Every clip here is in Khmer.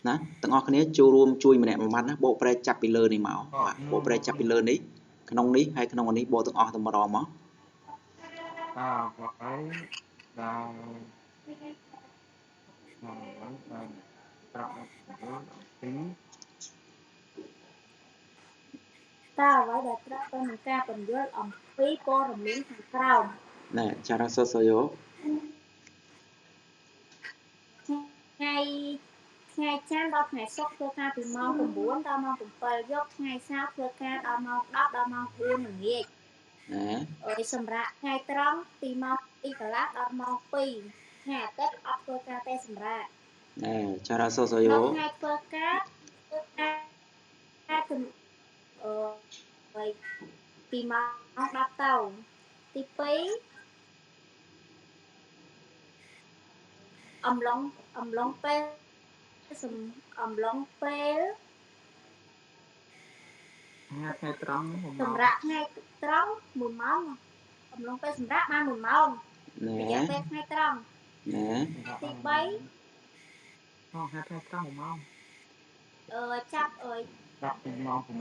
ណាទាំងអស់គ្នាចូលរួមជួយម្នាក់មួយម៉ាត់ណាបកប្រែចាប់ពីលើនេះមកបាទបកប្រែចាប់ពីលើនេះក្នុងនេះហើយក្នុងនេះបកទាំងអស់ទៅម្ដងមកតើអ្វីដែលត្រូវទៅនឹងការពន្យល់អំពីព័ត៌មានខាងក្រោមណែចារ៉ាសូសូយោថ្ងៃច័ន្ទដល់ថ្ងៃសុក្រធ្វើការពីម៉ោង 9 ដល់ម៉ោង 7 យប់ថ្ងៃសៅរ៍ធ្វើការដល់ម៉ោង 10 ដល់ម៉ោង 4 ល្ងាចសម្រាប់ថ្ងៃត្រង់ពីម៉ោង 2 កន្លះដល់ម៉ោង 2 ថ្ងៃអាទិត្យអត់ធ្វើការទេសម្រាប់ចារ៉ាសូសូយោថ្ងៃធ្វើការពីម៉ោង 10 ទៅទី2អំឡុងពេលថ្ងៃត្រង់សម្រាប់ថ្ងៃត្រង់1ម៉ោងអំឡុងពេលសម្រាប់បាន1ម៉ោងរយៈពេលថ្ងៃត្រង់ទី3ថ្ងៃត្រង់1ម៉ោងចាប់ពីម៉ោង 9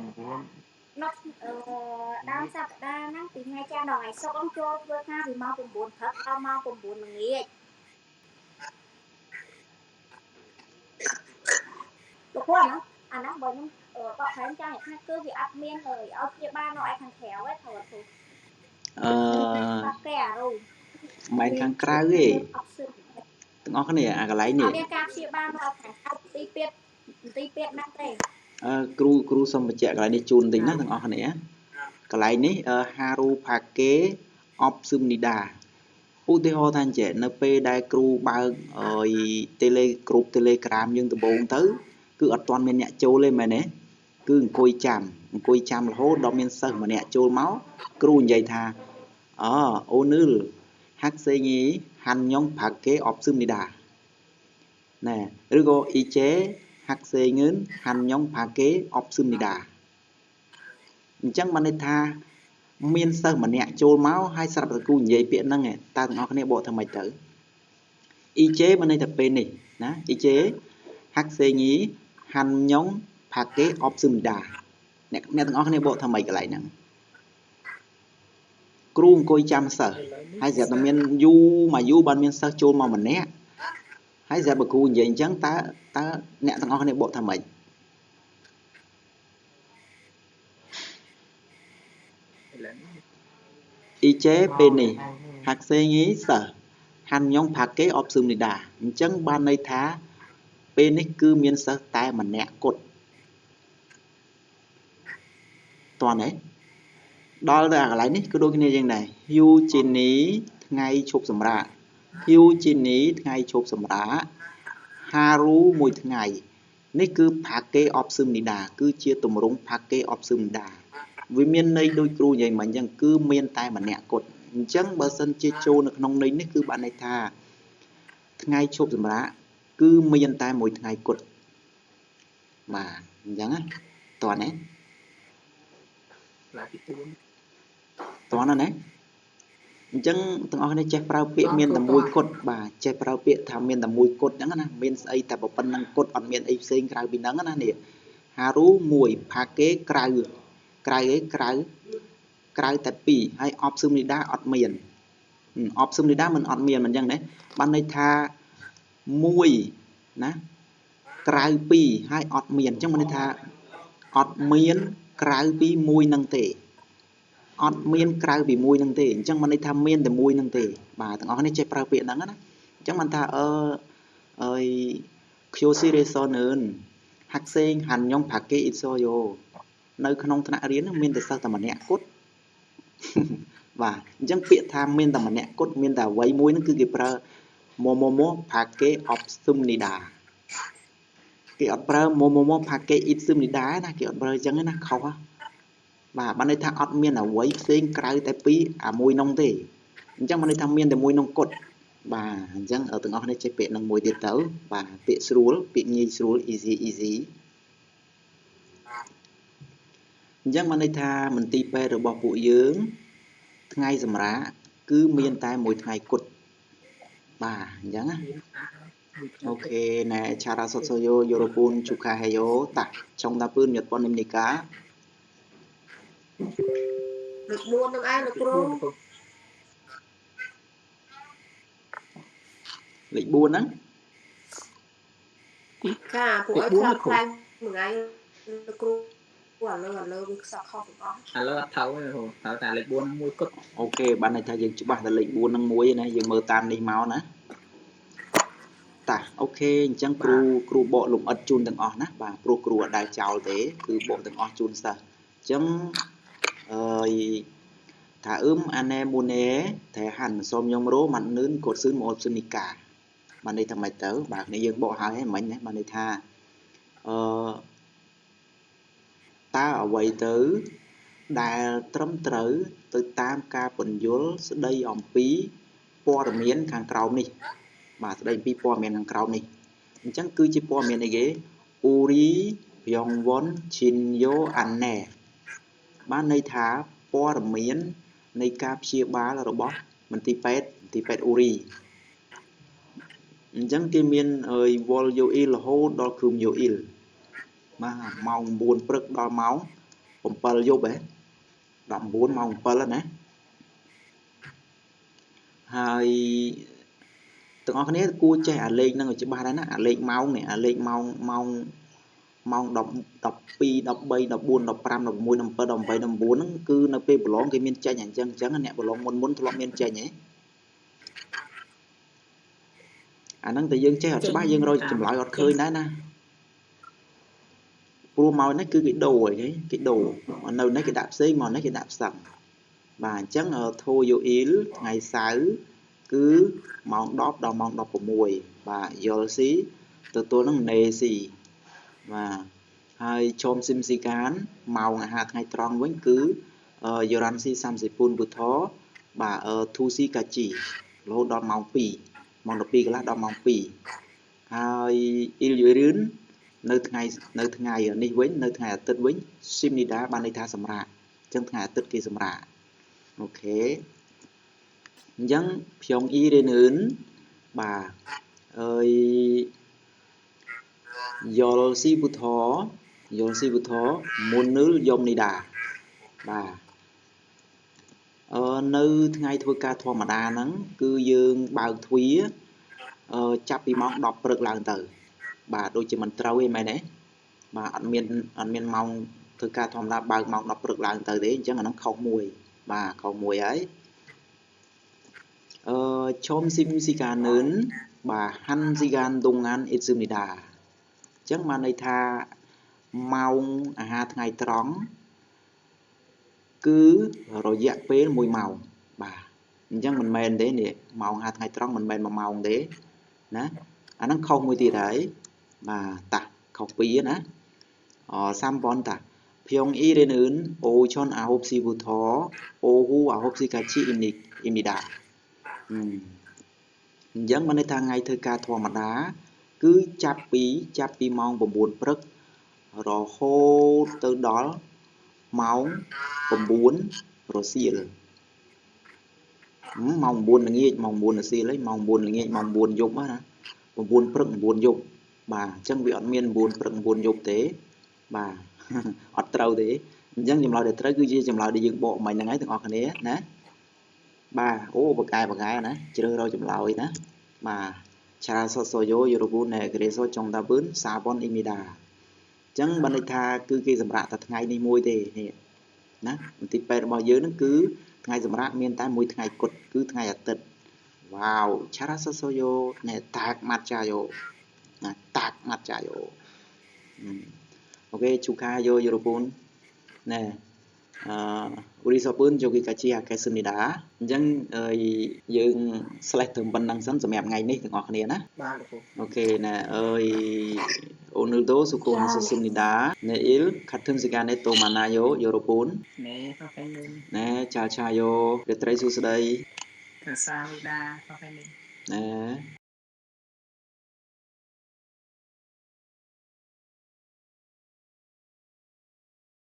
ដើមសប្តាហ៍ហ្នឹងពីថ្ងៃច័ន្ទដល់ថ្ងៃសុក្រចូលធ្វើការពីម៉ោង 9 ព្រឹកដល់ម៉ោង 9 ល្ងាចលោកគ្រូអាហ្នឹងបើខ្ញុំបកប្រែចាស់ថាគឺវាអត់មានឲ្យព្យាបាលនៅឯខាងក្រៅទេគ្រូគេអារូមិនខាងក្រៅទេទាំងអស់គ្នាអាកន្លែងនេះអត់មានការព្យាបាលនៅខាងក្រៅទីពេទ្យហ្នឹងទេគ្រូសូមបញ្ជាក់កន្លែងនេះជូនបន្តិចណាទាំងអស់គ្នាកន្លែងនេះហារូផាកេអបស៊ឹមនីដាឧទាហរណ៍ថាអញ្ចឹងនៅពេលដែលគ្រូបើកgroup Telegram យើងដំបូងទៅគឺអត់ទាន់មានអ្នកចូលទេមែនទេគឺអង្គុយចាំរហូតដល់មានសិស្សម្នាក់ចូលមកគ្រូនិយាយថាអូនឺលហាក់សេងីហាន់ញងផាកេអបស៊ឹមនីដាណែឬក៏អ៊ីជេហាក់សេងឿនហាន់ញងផាកេអបស៊ឹមនីដាអញ្ចឹងបានន័យថាមានសិស្សម្នាក់ចូលមកហើយស្រាប់តែគ្រូនិយាយពាក្យហ្នឹងតើទាំងអស់គ្នាបកថាម៉េចទៅអ៊ីជេបានន័យថាពេលនេះណាអ៊ីជេហាក់សេងីហាន់ញងផាកេអបស៊ឹមនីដាអ្នកទាំងអស់គ្នាបកថាម៉េចកន្លែងហ្នឹងគ្រូអង្គុយចាំសិស្សហើយស្រាប់តែមានយូរបានមានសិស្សចូលមកម្នាក់ហើយស្រាប់តែគ្រូនិយាយអញ្ចឹងតើអ្នកទាំងអស់គ្នាបកថាម៉េចអ៊ីជេពេលនេះហាក់សេងីសិស្សហាន់ញងផាកេអបស៊ឹមនីដាអញ្ចឹងបានន័យថាពេលនេះគឺមានសិស្សតែម្នាក់គត់តើណាដល់ទៅអាកន្លែងនេះគឺដូចគ្នាយ៉ាងដែរយូជីនីថ្ងៃឈប់សម្រាកយូជីនីថ្ងៃឈប់សម្រាកហារូមួយថ្ងៃនេះគឺផាកេអបស៊ឹមនីដាគឺជាទម្រង់ផាកេអបស៊ឹមនីដាវាមានន័យដូចគ្រូនិយាយមិញអញ្ចឹងគឺមានតែម្នាក់គត់អញ្ចឹងបើសិនជាចូលនៅក្នុងន័យនេះគឺបានន័យថាថ្ងៃឈប់សម្រាកគឺមានតែមួយថ្ងៃគត់បាទអញ្ចឹងណាតើណាតើណាអញ្ចឹងទាំងអស់គ្នាចេះប្រើពាក្យមានតែមួយគត់បាទចេះប្រើពាក្យថាមានតែមួយគត់អញ្ចឹងណាមានស្អីតែប៉ុណ្្នឹងគត់អត់មានអីផ្សេងក្រៅពីហ្នឹងណានេះហារូ1ផាកេក្រៅតែ2ហើយអបស៊ឹមនីដាអត់មានអបស៊ឹមនីដាមិនអត់មានមិនអញ្ចឹងណាបានន័យថា1ណាក្រៅ2ហើយអត់មានអញ្ចឹងបានន័យថាអត់មានក្រៅពី1ហ្នឹងទេអត់មានក្រៅពី1ហ្នឹងទេអញ្ចឹងបានន័យថាមានតែ1ហ្នឹងទេបាទទាំងអស់គ្នាចេះប្រើពាក្យហ្នឹងណាអញ្ចឹងបានថាKyoshi Resonen ហាក់សេងហាន់ញងផាកេអ៊ីសូយ៉ូនៅក្នុងថ្នាក់រៀនមានតែសិស្សតែម្នាក់គត់បាទអញ្ចឹងពាក្យថាមានតែម្នាក់គត់មានតែអ្វីមួយហ្នឹងគឺគេប្រើម៉ូផាកេអបស៊ឹមនីដាគេអត់ប្រើម៉ូផាកេអ៊ីស៊ឹមនីដាណាគេអត់ប្រើអញ្ចឹងណាខុសបាទបានន័យថាអត់មានអ្វីផ្សេងក្រៅតែពីអាមួយនោះទេអញ្ចឹងបានន័យថាមានតែមួយនោះគត់បាទអញ្ចឹងទាំងអស់គ្នាចេះពាក្យនឹងមួយទៀតទៅបាទពាក្យស្រួលពាក្យងាយស្រួល easy អញ្ចឹងបានន័យថាមន្ទីរពេទ្យរបស់ពួកយើងថ្ងៃសម្រាកគឺមានតែមួយថ្ងៃគត់បាទអញ្ចឹងណា អូខេណែឆារ៉ាសុតសូយ៉ូយូរ៉ូពូនជូខាហេយ៉ូតាចុងតាពឿនញ៉ាត់ប៉ុននិមនីកាលេខ 4 នឹងឯងលោកគ្រូលេខ 4 ហ្នឹងចាពួកឲ្យខ្លាំងខ្លាំងមួយថ្ងៃលោកគ្រូឥឡូវវាខ្សត់ខុសទាំងអស់ឥឡូវអត់ថៅទេគ្រូថៅតែលេខ 4 ហ្នឹងមួយគត់អូខេបានន័យថាយើងច្បាស់តែលេខ 4 ហ្នឹងមួយណាយើងមើលតាមនេះមកណាតាអូខេអញ្ចឹងគ្រូបកលំអិតជូនទាំងអស់ណាបាទព្រោះគ្រូអត់ដែលចោលទេគឺបកទាំងអស់ជូនសិស្សអញ្ចឹងអឺថាអាណែមូណេតែហាន់សូមញោមរោម៉ាត់នឿនគាត់ស៊ឺនមកស៊ឺនីកាបានន័យថាម៉េចទៅបាទនេះយើងបកហើយមិញណាបានន័យថាអឺតើអ្វីទៅដែលត្រឹមត្រូវទៅតាមការពន្យល់ស្ដីអំពីព័ត៌មានខាងក្រោមនេះបាទស្ដីអំពីព័ត៌មានខាងក្រោមនេះអញ្ចឹងគឺជាព័ត៌មានអីគេអ៊ូរីប្យ៉ងវ៉ុនឈិនយ៉ូអាណែបានន័យថាព័ត៌មាននៃការព្យាបាលរបស់មន្ទីរពេទ្យអ៊ូរីអញ្ចឹងគេមានវល់យូអ៊ីលរហូតដល់គ្រូមយូអ៊ីលបាទម៉ោង9ព្រឹកដល់ម៉ោង7យប់ហ៎19ម៉ោង7ណាហើយទាំងអស់គ្នាគួរចេះអាលេខហ្នឹងឲ្យច្បាស់ដែរណាអាលេខម៉ោងនេះអាលេខម៉ោង10 12 13 14 15 16 17 18 19ហ្នឹងគឺនៅពេលប្រឡងគេមានចេញអញ្ចឹងអ្នកប្រឡងមុនធ្លាប់មានចេញហ៎អាហ្នឹងតែយើងចេះអត់ច្បាស់យើងរកចម្លើយអត់ឃើញដែរណាព្រោះមកនេះគឺគេដូរអីគេដូរនៅនេះគេដាក់ផ្សេងមកនេះគេដាក់ផ្សឹងបាទអញ្ចឹងធូយូអ៊ីលថ្ងៃសៅរ៍គឺម៉ោង10ដល់ម៉ោង16បាទយល់ស៊ីទទួលនឹងណេស៊ីបាទហើយជុំស៊ីមស៊ីកានម៉ោងអាហារថ្ងៃត្រង់វិញគឺយូរ៉ាន់ស៊ី30ពុនពុធបាទធូស៊ីកាជីរហូតដល់ម៉ោង2ម៉ោង12កន្លះដល់ម៉ោង2ហើយអ៊ីលយូរឿននៅថ្ងៃនេះវិញនៅថ្ងៃអាទិត្យវិញស៊ីមនីដាបានន័យថាសម្រាកអញ្ចឹងថ្ងៃអាទិត្យគេសម្រាកអូខេអញ្ចឹងភយ៉ងអ៊ីរេនឿនបាទយល់ស៊ីពុធមុននឹលយមនីដាបាទនៅថ្ងៃធ្វើការធម្មតាហ្នឹងគឺយើងបើកទ្វារចាប់ពីម៉ោង10ព្រឹកឡើងទៅបាទដូចជាមិនត្រូវទេមែនទេបាទអត់មានម៉ោងធ្វើការធម្មតាបើកម៉ោង10ព្រឹកឡើងទៅទេអញ្ចឹងអាហ្នឹងខុសមួយបាទខុសមួយហើយឈុំស៊ីមស៊ីកានឿនបាទហាន់ស៊ីកានដុងងានអ៊ីតស៊ឹមនីដាអញ្ចឹងបានន័យថាម៉ោងអាហារថ្ងៃត្រង់គឺរយៈពេល1ម៉ោងបាទអញ្ចឹងមិនមែនទេនេះម៉ោងអាហារថ្ងៃត្រង់មិនមែន1ម៉ោងទេណាអាហ្នឹងខុសមួយទៀតហើយបាទតាខុសពីណាសាំប៉ុនតាភយ៉ងអ៊ីរេនឿនអូឆុនអាហូបស៊ីវូថអូហ៊ូអាហូបស៊ីកាជីអ៊ីមនីដាអញ្ចឹងបានន័យថាថ្ងៃធ្វើការធម្មតាគឺចាប់ពីម៉ោង9ព្រឹករហូតទៅដល់ម៉ោង9រសៀលម៉ោង9ល្ងាចម៉ោង9រសៀលហើយម៉ោង9ល្ងាចម៉ោង4យប់ណា9ព្រឹក9យប់បាទអញ្ចឹងវាអត់មាន9ព្រឹក9យប់ទេបាទអត់ត្រូវទេអញ្ចឹងចម្លើយដែលត្រូវគឺជាចម្លើយដែលយើងបកមិញហ្នឹងហើយទាំងអស់គ្នាណាបាទអូបកែណាជ្រើសរើសចម្លើយណាបាទឆារ៉ាសុតសូយ៉ូយូរ៉ូពូណែក្រេសូចុងតាពឿនសាប៉ុនអ៊ីមីដាអញ្ចឹងបានន័យថាគឺគេសម្រាប់តែថ្ងៃនេះមួយទេនេះណាមន្ទីរពេទ្យរបស់យើងហ្នឹងគឺថ្ងៃសម្រាប់មានតែមួយថ្ងៃគត់គឺថ្ងៃអាទិត្យវ៉ាវឆារ៉ាសុតសូយ៉ូណែតាកម៉ាត់ចាយ៉ូណាតាកម៉ាត់ចាយ៉ូអូខេជូខាយ៉ូយូរ៉ូពូនណែឧរិសពឿនយកកាជីអាកែសឹមនីដាអញ្ចឹងយើង slash ត្រឹមប៉ុណ្្នឹងសិនសម្រាប់ថ្ងៃនេះទាំងអស់គ្នាណាបាទលោកគ្រូអូខេណែo늘도 수고하셨습니다. 내일 같은 시간에 또 만나요, 여러분. 네, 선생님. 네, 잘 자요. 배터리 수스다이. 감사합니다, 선생님. 네.